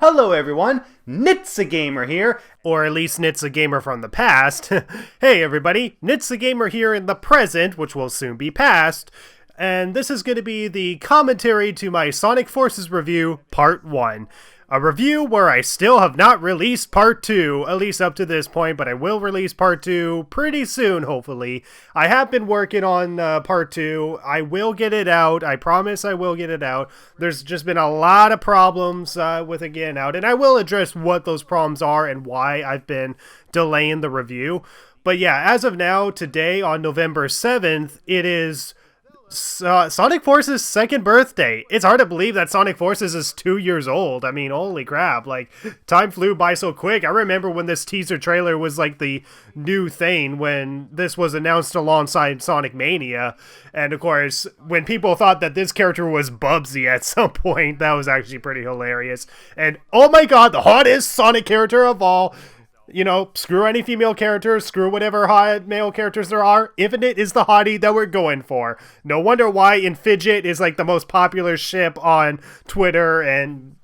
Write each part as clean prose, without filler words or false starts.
Hello everyone, Nitsa Gamer here, or at least Nitsa Gamer from the past. Hey everybody, Nitsa Gamer here in the present, which will soon be past, and this is going to be the commentary to my Sonic Forces review, Part 1. A review where I still have not released Part 2, at least up to this point, but I will release Part 2 pretty soon, hopefully. I have been working on Part 2. I will get it out. I promise I will get it out. There's just been a lot of problems with it getting out, and I will address what those problems are and why I've been delaying the review. But yeah, as of now, today on November 7th, it is Sonic Forces' second birthday. It's hard to believe that Sonic Forces is 2 years old. I mean, holy crap, like, time flew by so quick. I remember when this teaser trailer was like the new thing when this was announced alongside Sonic Mania. And of course, when people thought that this character was Bubsy at some point, that was actually pretty hilarious. And oh my god, the hottest Sonic character of all. You know, screw any female characters, screw whatever hot male characters there are. Infinite is the hottie that we're going for. No wonder why Infidget is like the most popular ship on Twitter and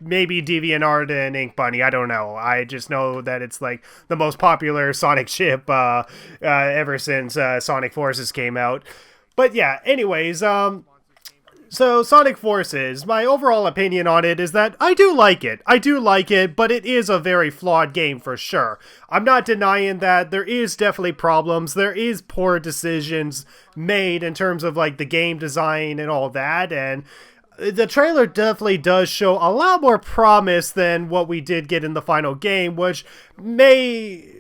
maybe DeviantArt and Ink Bunny. I don't know. I just know that it's like the most popular Sonic ship ever since Sonic Forces came out. But yeah, anyways, so, Sonic Forces, my overall opinion on it is that I do like it. I do like it, but it is a very flawed game for sure. I'm not denying that there is definitely problems. There is poor decisions made in terms of, like, the game design and all that, and the trailer definitely does show a lot more promise than what we did get in the final game, which may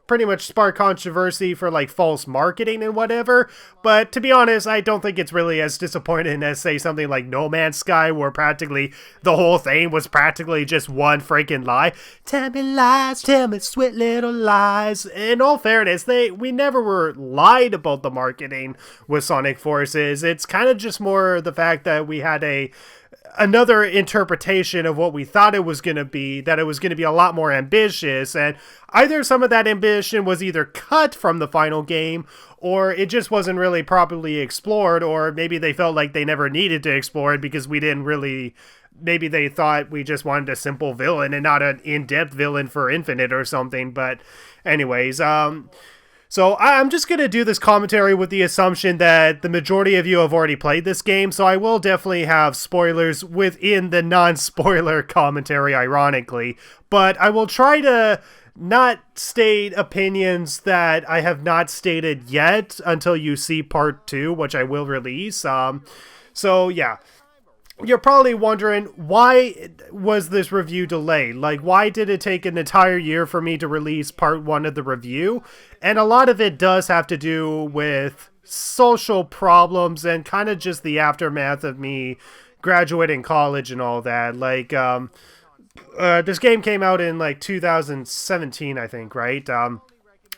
pretty much spark controversy for like false marketing and whatever, but to be honest, I don't think it's really as disappointing as say something like No Man's Sky, where practically the whole thing was practically just one freaking lie. Tell me lies, tell me sweet little lies. In all fairness, we never were lied about the marketing with Sonic Forces. It's kind of just more the fact that we had another interpretation of what we thought it was going to be, that it was going to be a lot more ambitious, and either some of that ambition was either cut from the final game, or it just wasn't really properly explored, or maybe they felt like they never needed to explore it because we didn't really, maybe they thought we just wanted a simple villain and not an in-depth villain for Infinite or something. But anyways, so I'm just going to do this commentary with the assumption that the majority of you have already played this game, so I will definitely have spoilers within the non-spoiler commentary, ironically. But I will try to not state opinions that I have not stated yet until you see Part 2, which I will release. So yeah. You're probably wondering, why was this review delayed? Like, why did it take an entire year for me to release Part 1 of the review? And a lot of it does have to do with social problems and kind of just the aftermath of me graduating college and all that. Like, this game came out in, like, 2017, I think, right?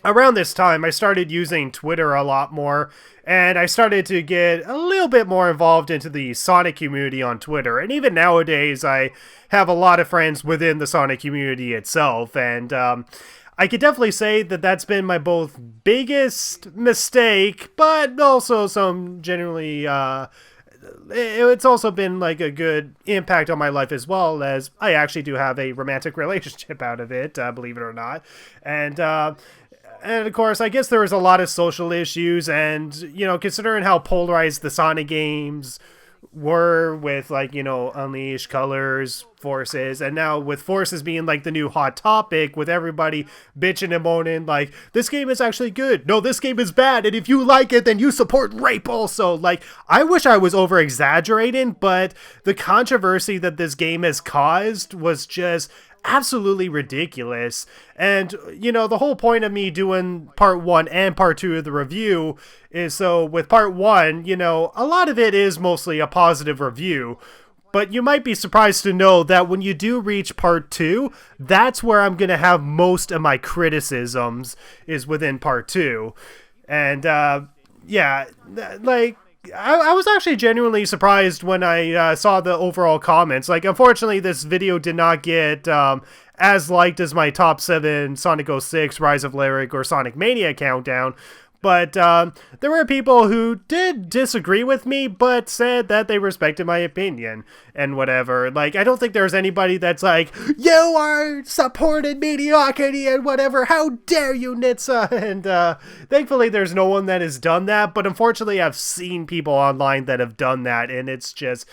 Around this time, I started using Twitter a lot more, and I started to get a little bit more involved into the Sonic community on Twitter. And even nowadays, I have a lot of friends within the Sonic community itself, and I could definitely say that that's been my both biggest mistake, but also some generally, it's also been like a good impact on my life, as well as I actually do have a romantic relationship out of it, believe it or not. And of course, I guess there was a lot of social issues, and, you know, considering how polarized the Sonic games were with, like, you know, Unleashed, Colors, Forces, and now with Forces being, like, the new hot topic, with everybody bitching and moaning, like, this game is actually good, no, this game is bad, and if you like it, then you support rape also. Like, I wish I was over-exaggerating, but the controversy that this game has caused was just absolutely ridiculous. And, you know, the whole point of me doing Part 1 and Part 2 of the review is, so with Part 1, you know, a lot of it is mostly a positive review, but you might be surprised to know that when you do reach Part 2, that's where I'm going to have most of my criticisms, is within Part 2. And, yeah, like, I was actually genuinely surprised when I saw the overall comments. Like, unfortunately, this video did not get as liked as my top 7 Sonic 06, Rise of Lyric, or Sonic Mania countdown, But there were people who did disagree with me, but said that they respected my opinion and whatever. Like, I don't think there's anybody that's like, you are supported mediocrity and whatever, how dare you, Nitsa? And thankfully there's no one that has done that, but unfortunately I've seen people online that have done that, and it's just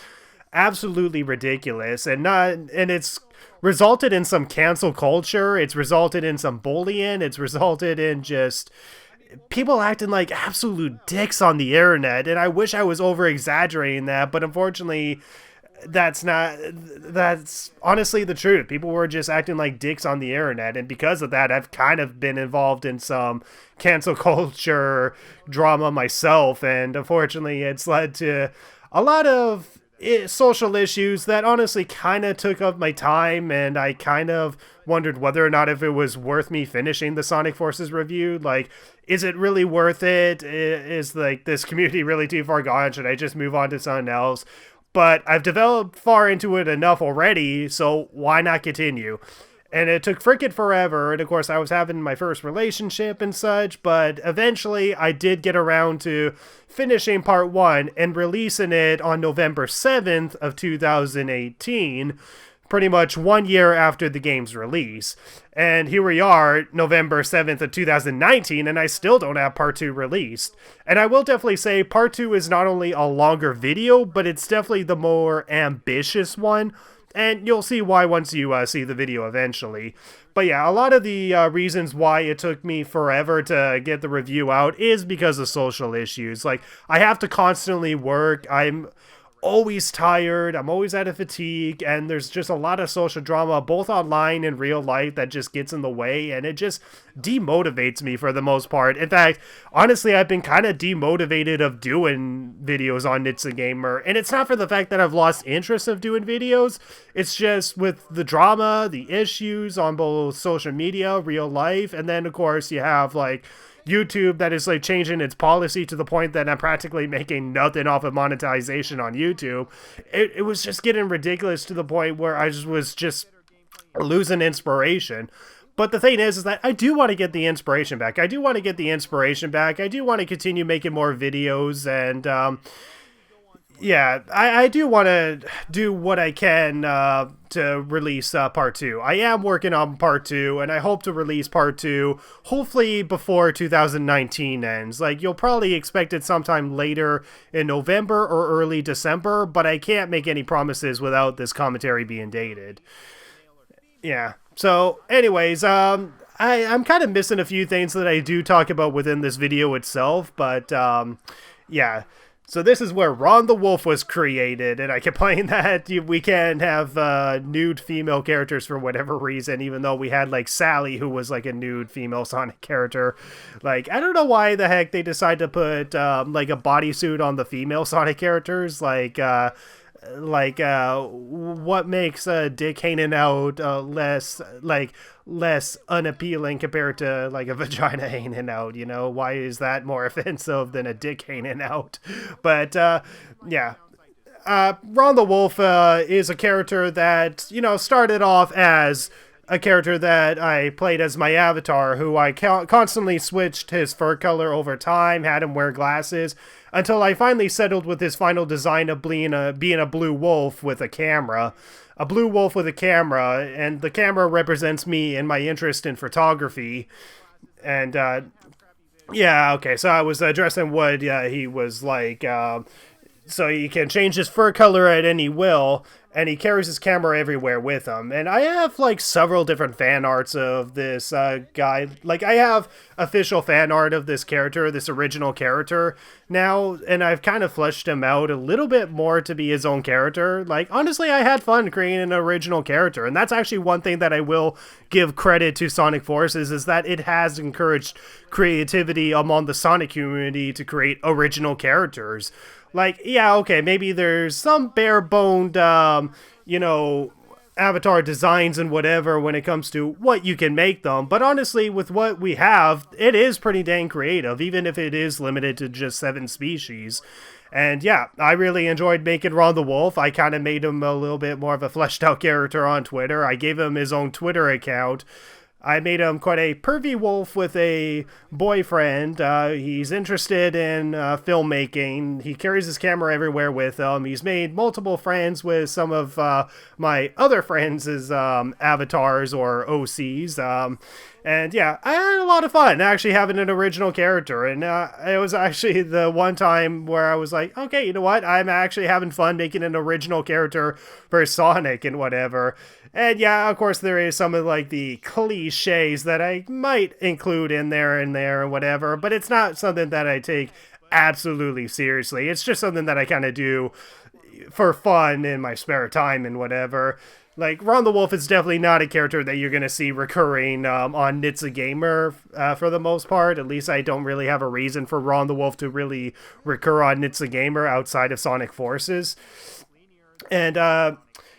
absolutely ridiculous, and it's resulted in some cancel culture, it's resulted in some bullying, it's resulted in just people acting like absolute dicks on the internet, and I wish I was over exaggerating that, but unfortunately that's honestly the truth. People were just acting like dicks on the internet, and because of that I've kind of been involved in some cancel culture drama myself, and unfortunately it's led to a lot of social issues that honestly kind of took up my time, and I kind of wondered whether or not if it was worth me finishing the Sonic Forces review. Like, is it really worth it? Is like this community really too far gone? Should I just move on to something else? But I've developed far into it enough already, so why not continue? And it took frickin' forever, and of course I was having my first relationship and such, but eventually I did get around to finishing part 1 and releasing it on November 7th of 2018, pretty much 1 year after the game's release. And here we are, November 7th of 2019, and I still don't have part 2 released. And I will definitely say part 2 is not only a longer video, but it's definitely the more ambitious one. And you'll see why once you see the video eventually. But yeah, a lot of the reasons why it took me forever to get the review out is because of social issues. Like, I have to constantly work. I'm always tired, I'm always out of fatigue, and there's just a lot of social drama, both online and real life, that just gets in the way, and it just demotivates me for the most part. In fact, honestly, I've been kind of demotivated of doing videos on Nitsa Gamer, and it's not for the fact that I've lost interest of doing videos, it's just with the drama, the issues on both social media, real life, and then of course you have like YouTube that is like changing its policy to the point that I'm practically making nothing off of monetization on YouTube. It was just getting ridiculous to the point where I was just losing inspiration. But the thing is that I do want to get the inspiration back. I do want to continue making more videos, and yeah, I do want to do what I can to release part 2. I am working on part 2, and I hope to release part 2 hopefully before 2019 ends. Like, you'll probably expect it sometime later in November or early December, but I can't make any promises without this commentary being dated. Yeah, so anyways, I'm kind of missing a few things that I do talk about within this video itself, but yeah. So this is where Rhonda Wolfe was created, and I complain that we can't have nude female characters for whatever reason, even though we had like Sally, who was like a nude female Sonic character. Like, I don't know why the heck they decide to put like a bodysuit on the female Sonic characters. What makes dick hanging out less unappealing compared to like a vagina hanging out, you know? Why is that more offensive than a dick hanging out? But yeah, Rhonda Wolfe is a character that, you know, started off as a character that I played as my avatar, who I constantly switched his fur color over time, had him wear glasses, until I finally settled with his final design of being a blue wolf with a camera. A blue wolf with a camera, and the camera represents me and my interest in photography. And yeah, okay, so I was addressing what he was like. So he can change his fur color at any will, and he carries his camera everywhere with him. And I have like several different fan arts of this guy. Like, I have official fan art of this character, this original character now, and I've kind of fleshed him out a little bit more to be his own character. Like, honestly, I had fun creating an original character, and that's actually one thing that I will give credit to Sonic Forces, is that it has encouraged creativity among the Sonic community to create original characters. Like, yeah, okay, maybe there's some bare-boned, you know, avatar designs and whatever when it comes to what you can make them, but honestly, with what we have, it is pretty dang creative, even if it is limited to just 7 species. And yeah, I really enjoyed making Rhonda Wolfe. I kind of made him a little bit more of a fleshed out character on Twitter. I gave him his own Twitter account. I made him quite a pervy wolf with a boyfriend. He's interested in filmmaking. He carries his camera everywhere with him. He's made multiple friends with some of my other friends' avatars or OCs. And yeah, I had a lot of fun actually having an original character. And it was actually the one time where I was like, okay, you know what? I'm actually having fun making an original character for Sonic and whatever. And yeah, of course, there is some of like the cliches that I might include in there and whatever, but it's not something that I take absolutely seriously. It's just something that I kind of do for fun in my spare time and whatever. Like, Rhonda Wolfe is definitely not a character that you're going to see recurring on Nitsa Gamer for the most part. At least I don't really have a reason for Rhonda Wolfe to really recur on Nitsa Gamer outside of Sonic Forces. And,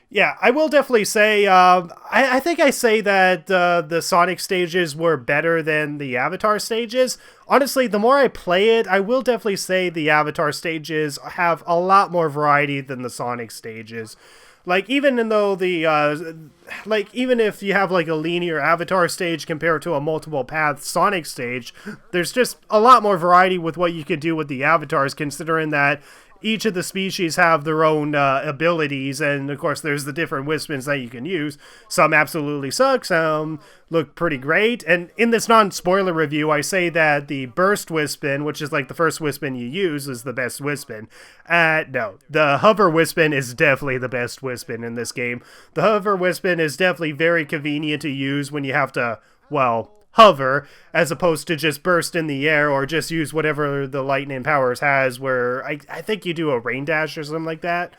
yeah, I will definitely say, I think I say that the Sonic stages were better than the Avatar stages. Honestly, the more I play it, I will definitely say the Avatar stages have a lot more variety than the Sonic stages. Like, even though even if you have, like, a linear Avatar stage compared to a multiple path Sonic stage, there's just a lot more variety with what you can do with the Avatars, considering that each of the species have their own abilities, and of course there's the different Wispins that you can use. Some absolutely suck, some look pretty great, and in this non-spoiler review I say that the Burst Wispin, which is like the first Wispin you use, is the best Wispin. No, the Hover Wispin is definitely the best Wispin in this game. The Hover Wispin is definitely very convenient to use when you have to, well, hover, as opposed to just burst in the air or just use whatever the lightning powers has, where I think you do a rain dash or something like that.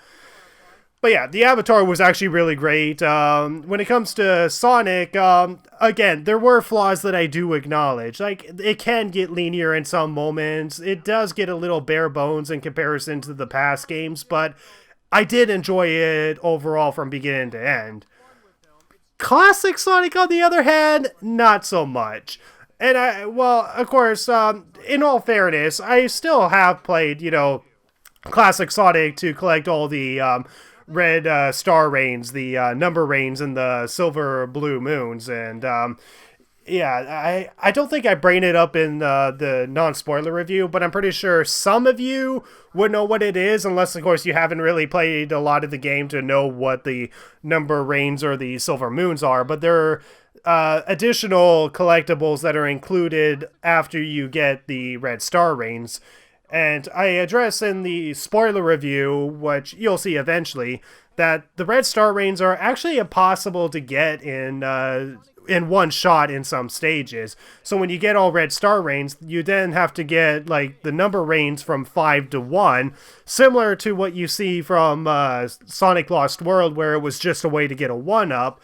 But yeah, the Avatar was actually really great. When it comes to Sonic, again, there were flaws that I do acknowledge. Like, it can get linear in some moments. It does get a little bare bones in comparison to the past games, but I did enjoy it overall from beginning to end. Classic Sonic, on the other hand, not so much. And of course, in all fairness, I still have played, Classic Sonic to collect all the red star rains, the number rains, and the silver blue moons. And yeah, I don't think I brain it up in the non-spoiler review, but I'm pretty sure some of you would know what it is, unless, of course, you haven't really played a lot of the game to know what the number rains or the silver moons are. But there are additional collectibles that are included after you get the red star rains. And I address in the spoiler review, which you'll see eventually, that the red star rains are actually impossible to get in one shot in some stages. So when you get all red star rains, you then have to get like the number rains from 5 to 1, similar to what you see from Sonic Lost World, where it was just a way to get a 1-up.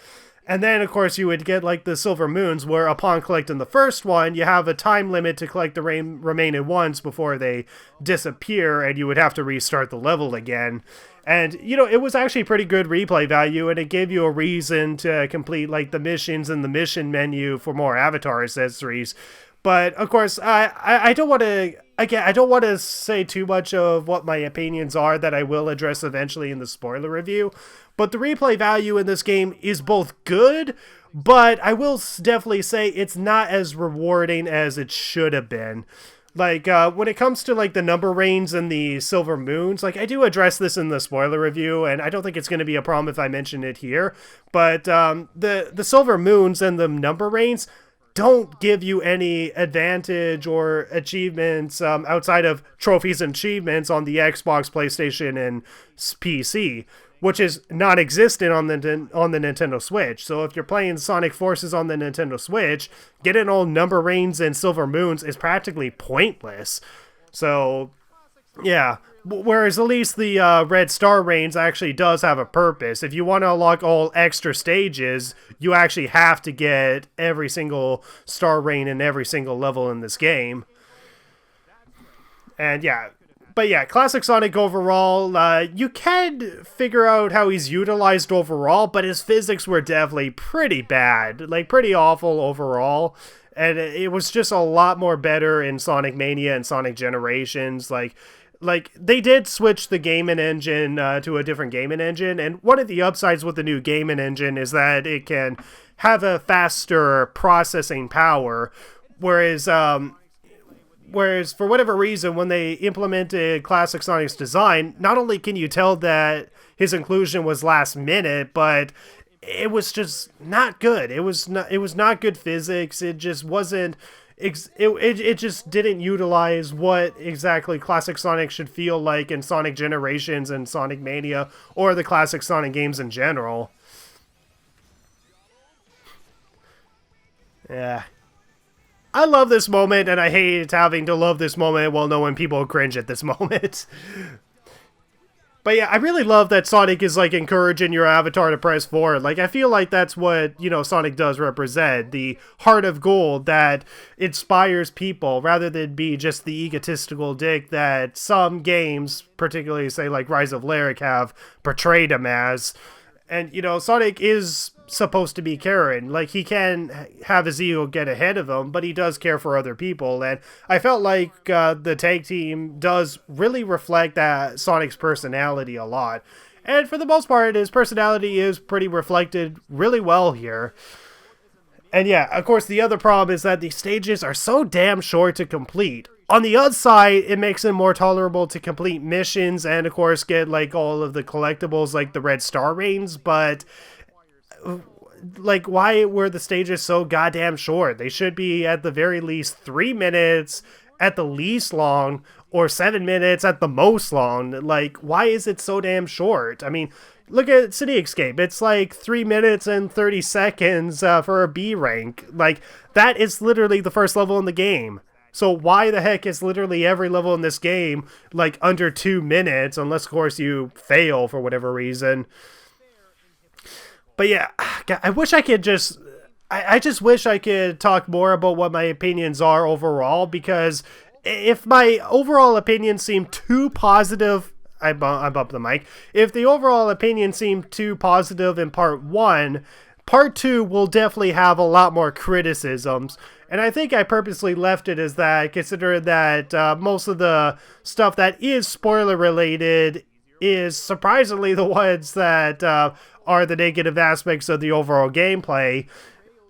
And then, of course, you would get like the silver moons, where upon collecting the first one, you have a time limit to collect the remaining ones before they disappear, and you would have to restart the level again. And, it was actually pretty good replay value, and it gave you a reason to complete, like, the missions in the mission menu for more Avatar accessories. But, of course, I don't want to, again, I don't want to say too much of what my opinions are that I will address eventually in the spoiler review. But the replay value in this game is both good, but I will definitely say it's not as rewarding as it should have been. Like, when it comes to, like, the number rains and the silver moons, like, I do address this in the spoiler review, and I don't think it's going to be a problem if I mention it here, but the silver moons and the number rains don't give you any advantage or achievements outside of trophies and achievements on the Xbox, PlayStation, and PC, which is non-existent on the Nintendo Switch. So if you're playing Sonic Forces on the Nintendo Switch, getting all number rains and silver moons is practically pointless. So, yeah. Whereas at least the red star rains actually does have a purpose. If you want to unlock all extra stages, you actually have to get every single star rain in every single level in this game. And yeah. But yeah, Classic Sonic overall, you can figure out how he's utilized overall, but his physics were definitely pretty bad. Like, pretty awful overall. And it was just a lot more better in Sonic Mania and Sonic Generations. Like, like they did switch the gaming engine to a different gaming engine, and one of the upsides with the new gaming engine is that it can have a faster processing power, whereas for whatever reason, when they implemented Classic Sonic's design, not only can you tell that his inclusion was last minute, but it was just not good. It was not good physics. It just wasn't. It just didn't utilize what exactly Classic Sonic should feel like in Sonic Generations and Sonic Mania, or the classic Sonic games in general. Yeah. I love this moment, and I hate having to love this moment while knowing people cringe at this moment. But yeah, I really love that Sonic is, like, encouraging your avatar to press forward. Like, I feel like that's what, Sonic does represent. The heart of gold that inspires people, rather than be just the egotistical dick that some games, particularly, say, like Rise of Lyric, have portrayed him as. And, Sonic is supposed to be caring. Like, he can have his ego get ahead of him, but he does care for other people. And I felt like the tag team does really reflect that Sonic's personality a lot. And for the most part, his personality is pretty reflected really well here. And yeah, of course, the other problem is that the stages are so damn short to complete. On the other side, it makes it more tolerable to complete missions and, of course, get, like, all of the collectibles, like the red star rings, but, like, why were the stages so goddamn short? They should be, at the very least, 3 minutes, at the least long, or 7 minutes at the most long. Like, why is it so damn short? I mean, look at City Escape. It's like 3 minutes and 30 seconds for a B rank. Like, that is literally the first level in the game. So why the heck is literally every level in this game, like, under 2 minutes, unless, of course, you fail for whatever reason. But yeah, I wish I could just... I just wish I could talk more about what my opinions are overall, because if my overall opinion seemed too positive... I bumped the mic. If the overall opinion seemed too positive in part 1... Part 2 will definitely have a lot more criticisms, and I think I purposely left it as that, considering that most of the stuff that is spoiler-related is surprisingly the ones that are the negative aspects of the overall gameplay.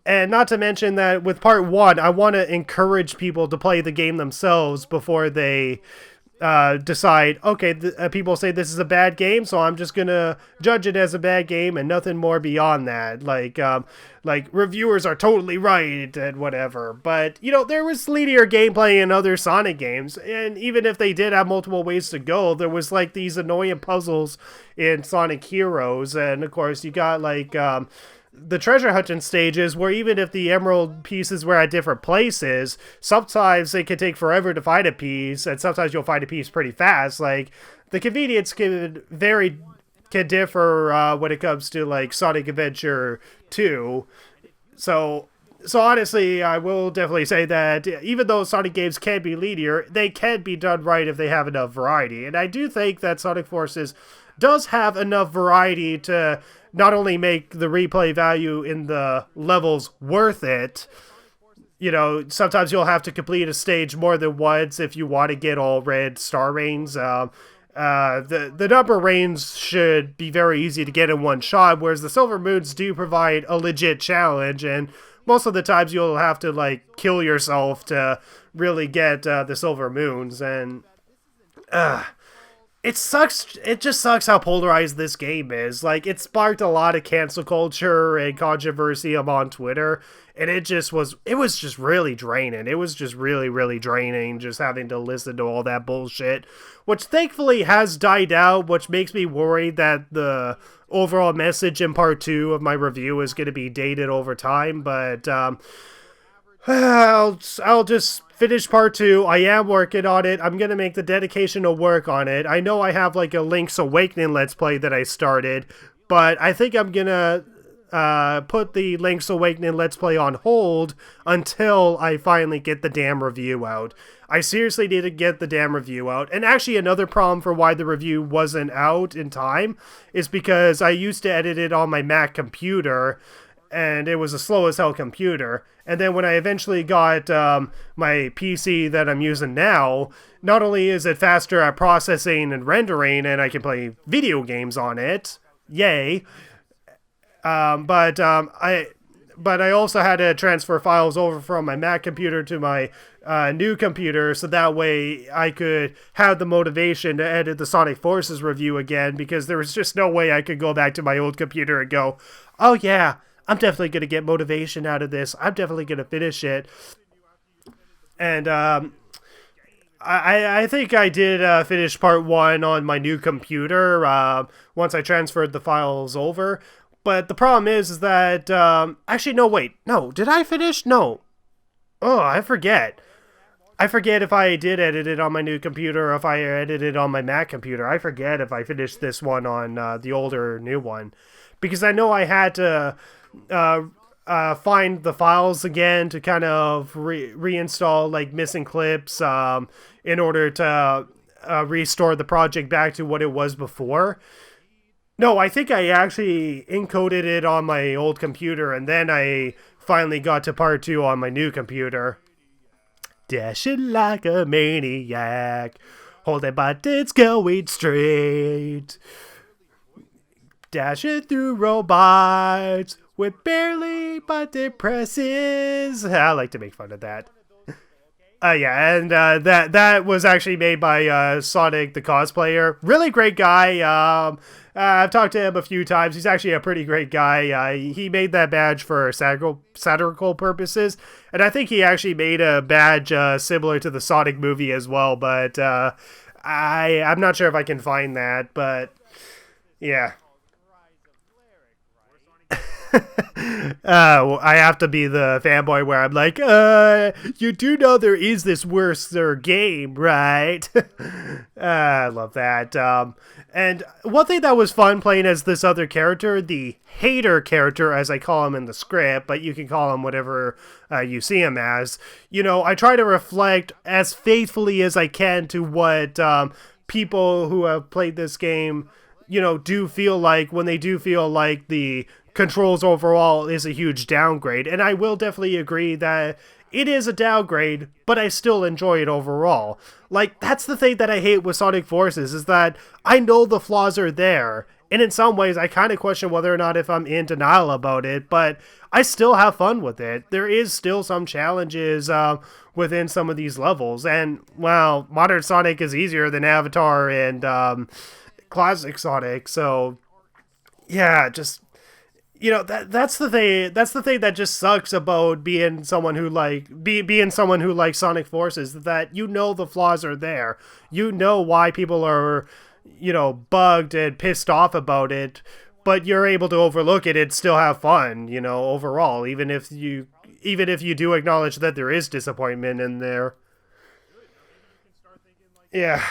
And not to mention that with Part 1, I want to encourage people to play the game themselves before they... decide, okay, people say this is a bad game, so I'm just gonna judge it as a bad game and nothing more beyond that. Like reviewers are totally right and whatever. But, there was linear gameplay in other Sonic games, and even if they did have multiple ways to go, there was, like, these annoying puzzles in Sonic Heroes, and, of course, you got, like, the treasure hunting stages where even if the emerald pieces were at different places, sometimes it can take forever to find a piece, and sometimes you'll find a piece pretty fast. Like, the convenience can differ when it comes to, like, Sonic Adventure 2. So honestly, I will definitely say that even though Sonic games can be linear, they can be done right if they have enough variety. And I do think that Sonic Forces does have enough variety to not only make the replay value in the levels worth it. Sometimes you'll have to complete a stage more than once if you want to get all red star rings. The number rings should be very easy to get in one shot, whereas the silver moons do provide a legit challenge, and most of the times you'll have to, like, kill yourself to really get the silver moons, and it sucks. It just sucks how polarized this game is. Like, it sparked a lot of cancel culture and controversy on Twitter, and it was just really draining. It was just really, really draining just having to listen to all that bullshit, which thankfully has died out, which makes me worried that the overall message in part 2 of my review is going to be dated over time, but I'll just finish part 2. I am working on it. I'm going to make the dedication to work on it. I know I have, like, a Link's Awakening Let's Play that I started, but I think I'm going to put the Link's Awakening Let's Play on hold until I finally get the damn review out. I seriously need to get the damn review out. And actually, another problem for why the review wasn't out in time is because I used to edit it on my Mac computer, and it was a slow as hell computer. And then when I eventually got my PC that I'm using now, not only is it faster at processing and rendering, and I can play video games on it, yay, but I also had to transfer files over from my Mac computer to my new computer, so that way I could have the motivation to edit the Sonic Forces review again, because there was just no way I could go back to my old computer and go, oh yeah, I'm definitely going to get motivation out of this. I'm definitely going to finish it. And I think I did finish part 1 on my new computer once I transferred the files over. But the problem is that, actually, no, wait. No, did I finish? No. Oh, I forget. I forget if I did edit it on my new computer or if I edited it on my Mac computer. I forget if I finished this one on the older or new one. Because I know I had to find the files again to kind of reinstall, like, missing clips in order to restore the project back to what it was before. No, I think I actually encoded it on my old computer, and then I finally got to part 2 on my new computer. Dashing like a maniac, holding buttons going straight. Dashing through robots with barely button presses. I like to make fun of that. Yeah, and that was actually made by Sonic the Cosplayer. Really great guy. I've talked to him a few times. He's actually a pretty great guy. He made that badge for satirical purposes, and I think he actually made a badge similar to the Sonic movie as well, but I'm not sure if I can find that, but yeah. I have to be the fanboy where I'm like, you do know there is this worser game, right? I love that. And one thing that was fun playing as this other character, the hater character, as I call him in the script, but you can call him whatever you see him as. You know, I try to reflect as faithfully as I can to what people who have played this game, you know, do feel like when they do feel like the controls overall is a huge downgrade. And I will definitely agree that it is a downgrade, but I still enjoy it overall. Like, that's the thing that I hate with Sonic Forces, is that I know the flaws are there, and in some ways I kind of question whether or not if I'm in denial about it, but I still have fun with it. There is still some challenges within some of these levels, and, well, Modern Sonic is easier than Avatar and Classic Sonic, so yeah, just, you know, that's the thing that just sucks about being someone who being someone who likes Sonic Forces, that you know the flaws are there. You know why people are, you know, bugged and pissed off about it, but you're able to overlook it and still have fun, you know, overall, even if you do acknowledge that there is disappointment in there. Yeah.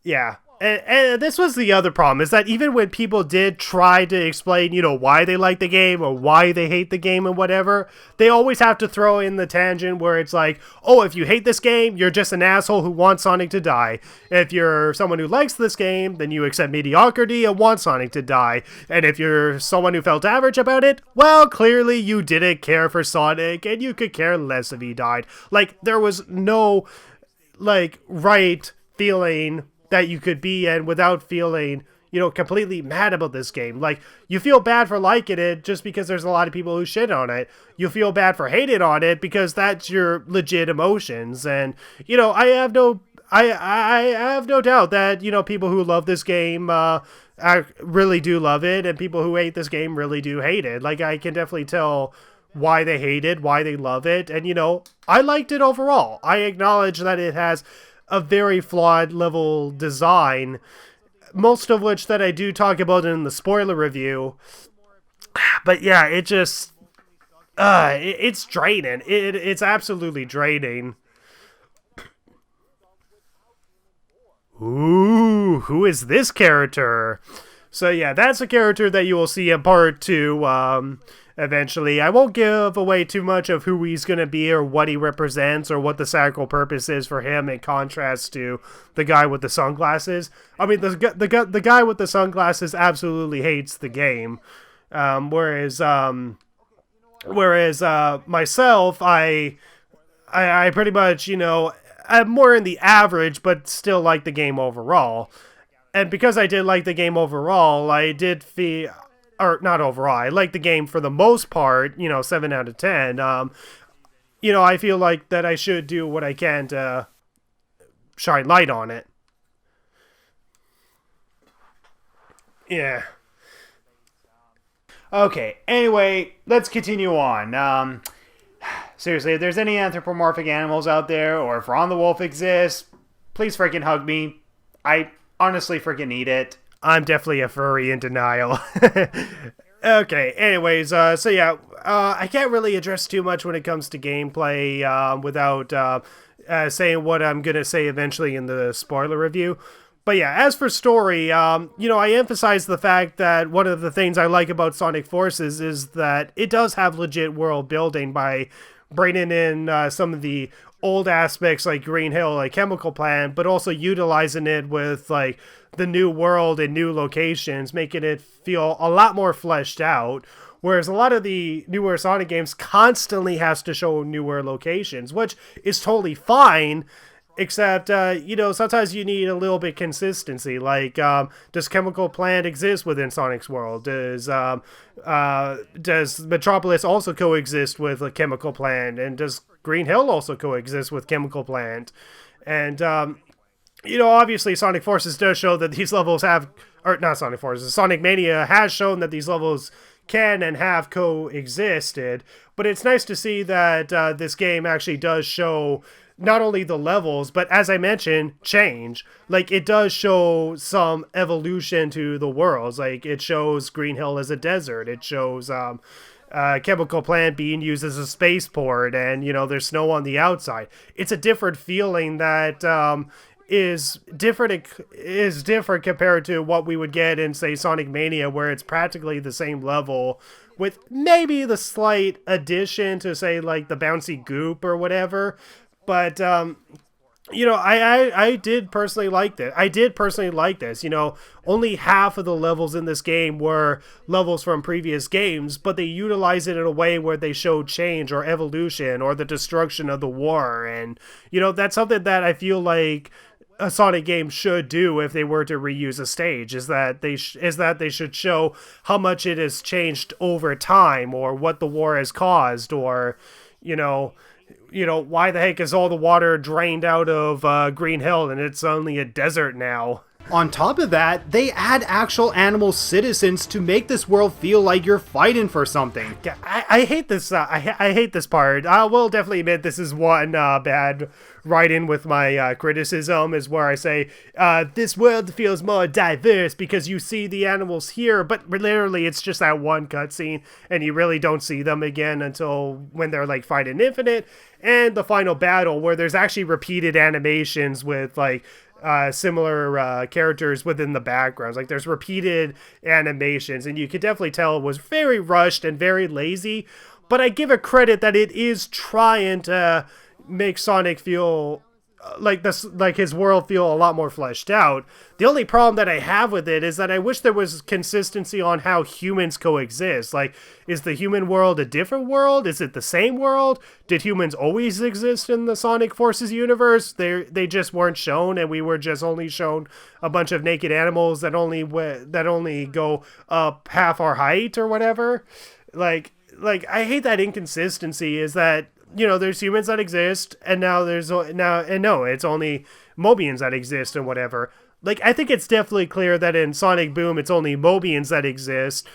Yeah. And this was the other problem, is that even when people did try to explain, you know, why they like the game or why they hate the game and whatever, they always have to throw in the tangent where it's like, oh, if you hate this game, you're just an asshole who wants Sonic to die. If you're someone who likes this game, then you accept mediocrity and want Sonic to die. And if you're someone who felt average about it, well, clearly you didn't care for Sonic and you could care less if he died. Like, there was no, like, right feeling that you could be in without feeling, you know, completely mad about this game. Like, you feel bad for liking it just because there's a lot of people who shit on it. You feel bad for hating on it because that's your legit emotions. And, you know, I have no doubt that, you know, people who love this game really do love it, and people who hate this game really do hate it. Like, I can definitely tell why they hate it, why they love it, and, you know, I liked it overall. I acknowledge that it has a very flawed level design, most of which that I do talk about in the spoiler review. But yeah, it just, it's draining. It's absolutely draining. Ooh, who is this character? So yeah, that's a character that you will see in part 2. eventually. I won't give away too much of who he's going to be or what he represents or what the sacral purpose is for him in contrast to the guy with the sunglasses. I mean, the guy with the sunglasses absolutely hates the game, whereas myself, I pretty much, I'm more in the average, but still like the game overall. And because I did like the game overall, I did feel, or not overall, I like the game for the most part, 7 out of 10. I feel like that I should do what I can to shine light on it. Yeah. Okay, anyway, let's continue on. Seriously, if there's any anthropomorphic animals out there, or if Rhonda Wolfe exists, please freaking hug me. I honestly freaking need it. I'm definitely a furry in denial. Okay, anyways, I can't really address too much when it comes to gameplay without saying what I'm going to say eventually in the spoiler review. But yeah, as for story, I emphasize the fact that one of the things I like about Sonic Forces is that it does have legit world building by bringing in some of the old aspects like Green Hill, like Chemical Plant, but also utilizing it with like the new world and new locations, making it feel a lot more fleshed out. Whereas a lot of the newer Sonic games constantly has to show newer locations, which is totally fine. Except, sometimes you need a little bit consistency. Like, does Chemical Plant exist within Sonic's world? Does Metropolis also coexist with a Chemical Plant? And does Green Hill also coexist with Chemical Plant? And, obviously Sonic Forces does show that these levels have, or not Sonic Forces, Sonic Mania has shown that these levels can and have coexisted. But it's nice to see that this game actually does show not only the levels, but as I mentioned, change. Like, it does show some evolution to the worlds. Like, it shows Green Hill as a desert. It shows Chemical Plant being used as a spaceport, and, there's snow on the outside. It's a different feeling that is different compared to what we would get in, say, Sonic Mania, where it's practically the same level with maybe the slight addition to, say, like, the bouncy goop or whatever. But, I did personally like this. Only half of the levels in this game were levels from previous games, but they utilize it in a way where they show change or evolution or the destruction of the war. And, that's something that I feel like a Sonic game should do if they were to reuse a stage, is that they should show how much it has changed over time, or what the war has caused, or, why the heck is all the water drained out of Green Hill and it's only a desert now? On top of that, they add actual animal citizens to make this world feel like you're fighting for something. I hate this. I hate this part. I will definitely admit this is one bad write-in with my criticism, is where I say this world feels more diverse because you see the animals here, but literally it's just that one cutscene, and you really don't see them again until when they're like fighting Infinite and the final battle, where there's actually repeated animations with like similar characters within the backgrounds. Like, there's repeated animations, and you could definitely tell it was very rushed and very lazy, but I give it credit that it is trying to make Sonic feel like his world feel a lot more fleshed out. The only problem that I have with it is that I wish there was consistency on how humans coexist. Like, is the human world a different world? Is it the same world? Did humans always exist in the Sonic Forces universe? They just weren't shown, and we were just only shown a bunch of naked animals that only go up half our height or whatever. Like I hate that inconsistency. Is that, there's humans that exist, and it's only Mobians that exist and whatever. Like, I think it's definitely clear that in Sonic Boom, it's only Mobians that exist.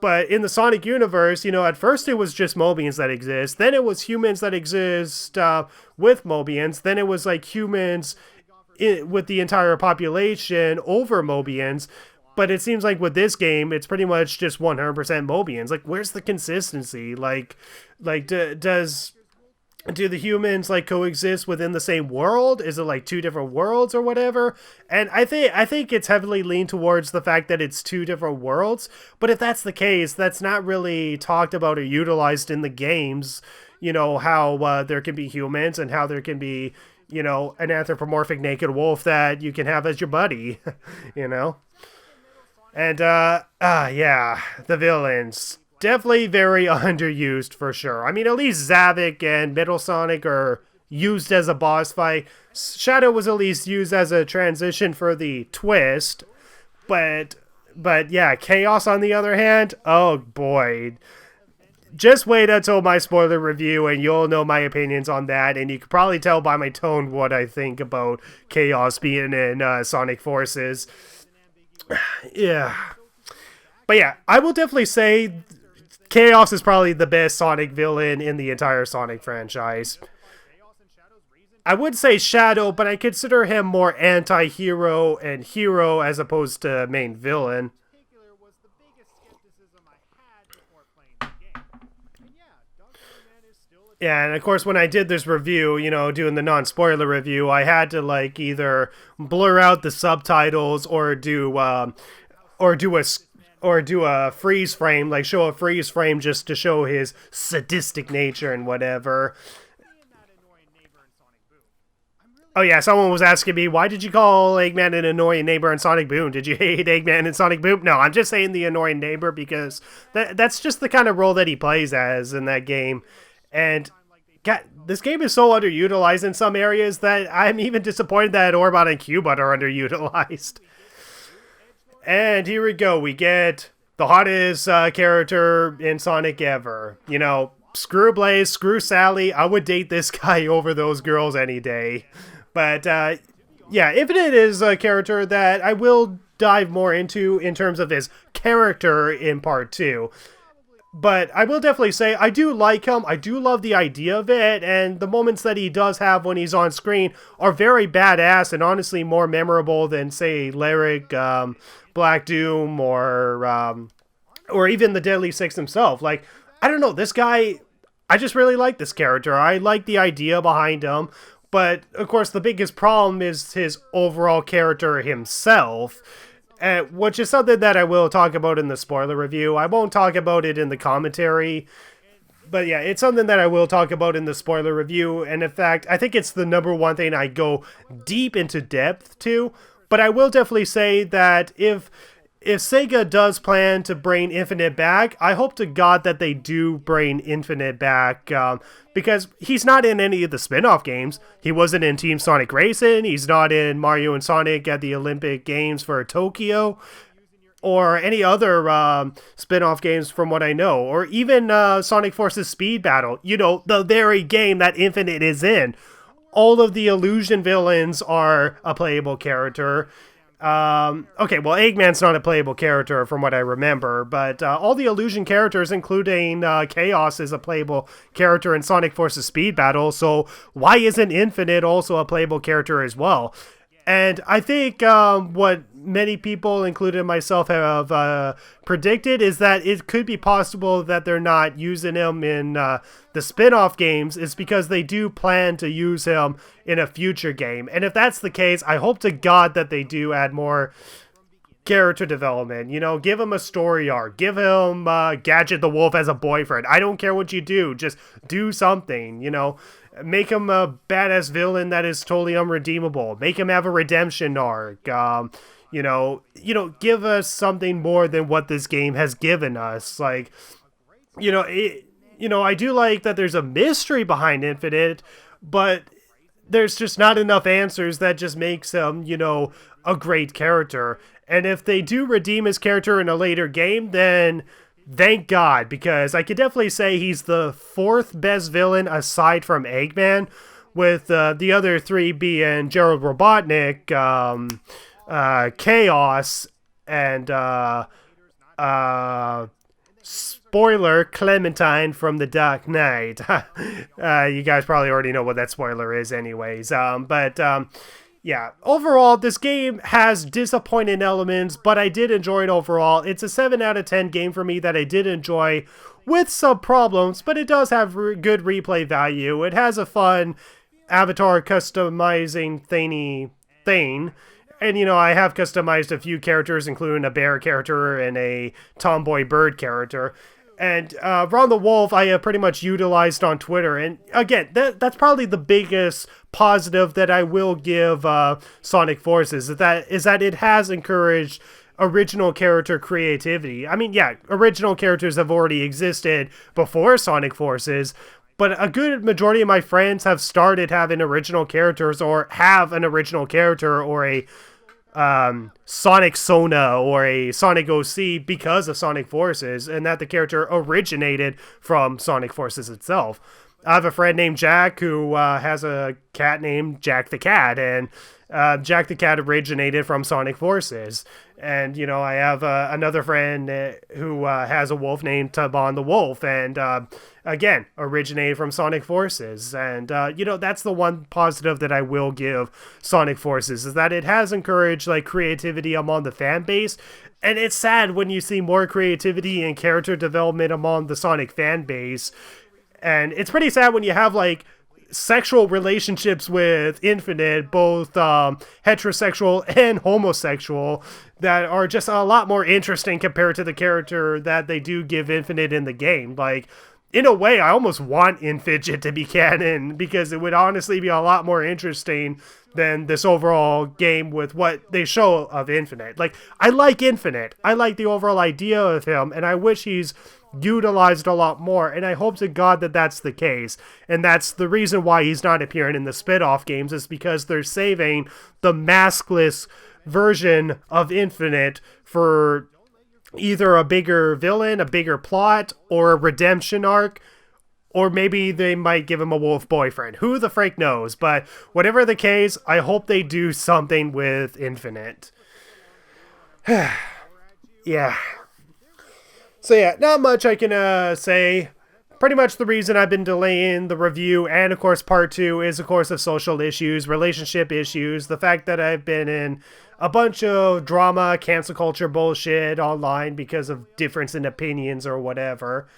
But in the Sonic universe, at first it was just Mobians that exist. Then it was humans that exist with Mobians. Then it was like humans with the entire population over Mobians. But it seems like with this game, it's pretty much just 100% Mobians. Like, where's the consistency? do the humans like coexist within the same world? Is it like two different worlds or whatever? And I think it's heavily leaned towards the fact that it's two different worlds. But if that's the case, that's not really talked about or utilized in the games. You know how there can be humans and how there can be, you know, an anthropomorphic naked wolf that you can have as your buddy. You know. And yeah, the villains. Definitely very underused for sure. I mean, at least Zavik and Metal Sonic are used as a boss fight. Shadow was at least used as a transition for the twist. But yeah, Chaos on the other hand, oh boy. Just wait until my spoiler review and you'll know my opinions on that. And you can probably tell by my tone what I think about Chaos being in Sonic Forces. Yeah. But yeah, I will definitely say Chaos is probably the best Sonic villain in the entire Sonic franchise. I would say Shadow, but I consider him more anti-hero and hero as opposed to main villain. Yeah, and of course, when I did this review, you know, doing the non-spoiler review, I had to like either blur out the subtitles or do a or do a freeze frame, like show a freeze frame just to show his sadistic nature and whatever. Oh yeah, someone was asking me, why did you call Eggman an annoying neighbor in Sonic Boom? Did you hate Eggman in Sonic Boom? No, I'm just saying the annoying neighbor because that's just the kind of role that he plays as in that game. And God, this game is so underutilized in some areas that I'm even disappointed that Orbot and Cubot are underutilized. And here we go. We get the hottest character in Sonic ever. You know, screw Blaze, screw Sally. I would date this guy over those girls any day. But yeah, Infinite is a character that I will dive more into in terms of his character in part 2. But I will definitely say I do like him. I do love the idea of it, and the moments that he does have when he's on screen are very badass and honestly more memorable than, say, Lyric, Black Doom, or even the Deadly Six himself. Like, I don't know, this guy, I just really like this character. I like the idea behind him, but of course the biggest problem is his overall character himself. Which is something that I will talk about in the spoiler review. I won't talk about it in the commentary. But yeah, it's something that I will talk about in the spoiler review. And in fact, I think it's the number one thing I go deep into depth to. But I will definitely say that if Sega does plan to bring Infinite back, I hope to God that they do bring Infinite back, because he's not in any of the spin-off games. He wasn't in Team Sonic Racing, he's not in Mario and Sonic at the Olympic Games for Tokyo, or any other spin-off games from what I know, or even Sonic Forces Speed Battle, you know, the very game that Infinite is in. All of the illusion villains are a playable character. Okay, well, Eggman's not a playable character from what I remember, but all the illusion characters, including Chaos, is a playable character in Sonic Forces Speed Battle, so why isn't Infinite also a playable character as well? And I think what many people, including myself, have predicted is that it could be possible that they're not using him in the spin-off games is because they do plan to use him in a future game. And if that's the case, I hope to God that they do add more character development. You know, give him a story arc. Give him Gadget the Wolf as a boyfriend. I don't care what you do. Just do something, you know. Make him a badass villain that is totally unredeemable. Make him have a redemption arc. You know, give us something more than what this game has given us. Like, I do like that there's a mystery behind Infinite, but there's just not enough answers that just makes him, a great character. And if they do redeem his character in a later game, then thank God, because I could definitely say he's the fourth best villain aside from Eggman, with the other three being Gerald Robotnik, Chaos, and spoiler, Clementine from The Dark Knight. You guys probably already know what that spoiler is anyways. Yeah, overall, this game has disappointing elements, but I did enjoy it overall. It's a 7 out of 10 game for me that I did enjoy, with some problems, but it does have good replay value. It has a fun avatar customizing thing. And, you know, I have customized a few characters, including a bear character and a tomboy bird character. And Rhonda Wolfe, I have pretty much utilized on Twitter. And again, that's probably the biggest positive that I will give Sonic Forces, is that it has encouraged original character creativity. I mean, yeah, original characters have already existed before Sonic Forces, but a good majority of my friends have started having original characters, or have an original character, or a Sonic Sona or a Sonic OC because of Sonic Forces, and that the character originated from Sonic Forces itself. I have a friend named Jack who has a cat named Jack the Cat, and Jack the Cat originated from Sonic Forces. And, you know, I have another friend who has a wolf named Taban the Wolf, and again, originated from Sonic Forces. And, you know, that's the one positive that I will give Sonic Forces, is that it has encouraged, like, creativity among the fan base. And it's sad when you see more creativity and character development among the Sonic fan base. And it's pretty sad when you have, like, sexual relationships with Infinite, both heterosexual and homosexual, that are just a lot more interesting compared to the character that they do give Infinite in the game. Like, in a way, I almost want Infidget to be canon, because it would honestly be a lot more interesting than this overall game with what they show of Infinite. Like, I like Infinite. I like the overall idea of him, and I wish he's utilized a lot more, and I hope to God that that's the case. And that's the reason why he's not appearing in the spin-off games, is because they're saving the maskless version of Infinite for either a bigger villain, a bigger plot, or a redemption arc, or maybe they might give him a wolf boyfriend. Who the freak knows? But whatever the case, I hope they do something with Infinite. Yeah. So yeah, not much I can say. Pretty much the reason I've been delaying the review, and of course part 2, is of course of social issues, relationship issues, the fact that I've been in a bunch of drama, cancel culture bullshit online because of difference in opinions or whatever.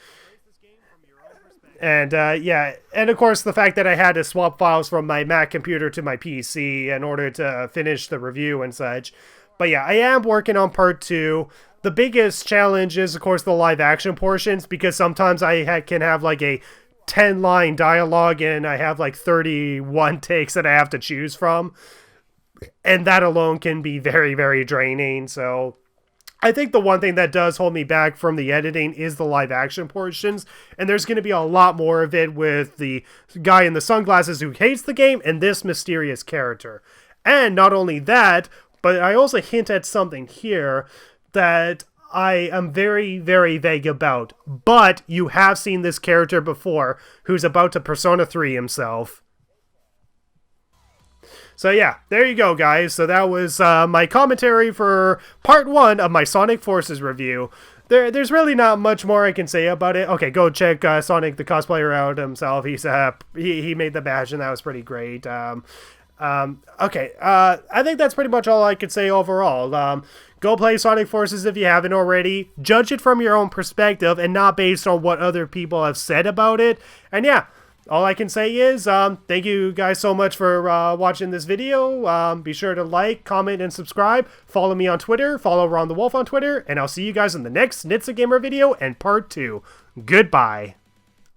And yeah, and of course the fact that I had to swap files from my Mac computer to my PC in order to finish the review and such. But yeah, I am working on part 2. The biggest challenge is, of course, the live action portions, because sometimes I can have like a 10-line dialogue and I have like 31 takes that I have to choose from. And that alone can be very, very draining. So I think the one thing that does hold me back from the editing is the live action portions. And there's going to be a lot more of it with the guy in the sunglasses who hates the game and this mysterious character. And not only that, but I also hint at something here that I am very, very vague about. But you have seen this character before, who's about to Persona 3 himself. So yeah, there you go, guys. So that was my commentary for part 1 of my Sonic Forces review. There's really not much more I can say about it. Okay, go check Sonic the cosplayer out himself. He made the badge, and that was pretty great. Okay, I think that's pretty much all I could say overall. Go play Sonic Forces if you haven't already. Judge it from your own perspective and not based on what other people have said about it. And yeah, all I can say is thank you guys so much for watching this video. Be sure to like, comment, and subscribe. Follow me on Twitter. Follow Rhonda Wolfe on Twitter. And I'll see you guys in the next Nitsa Gamer video and part 2. Goodbye.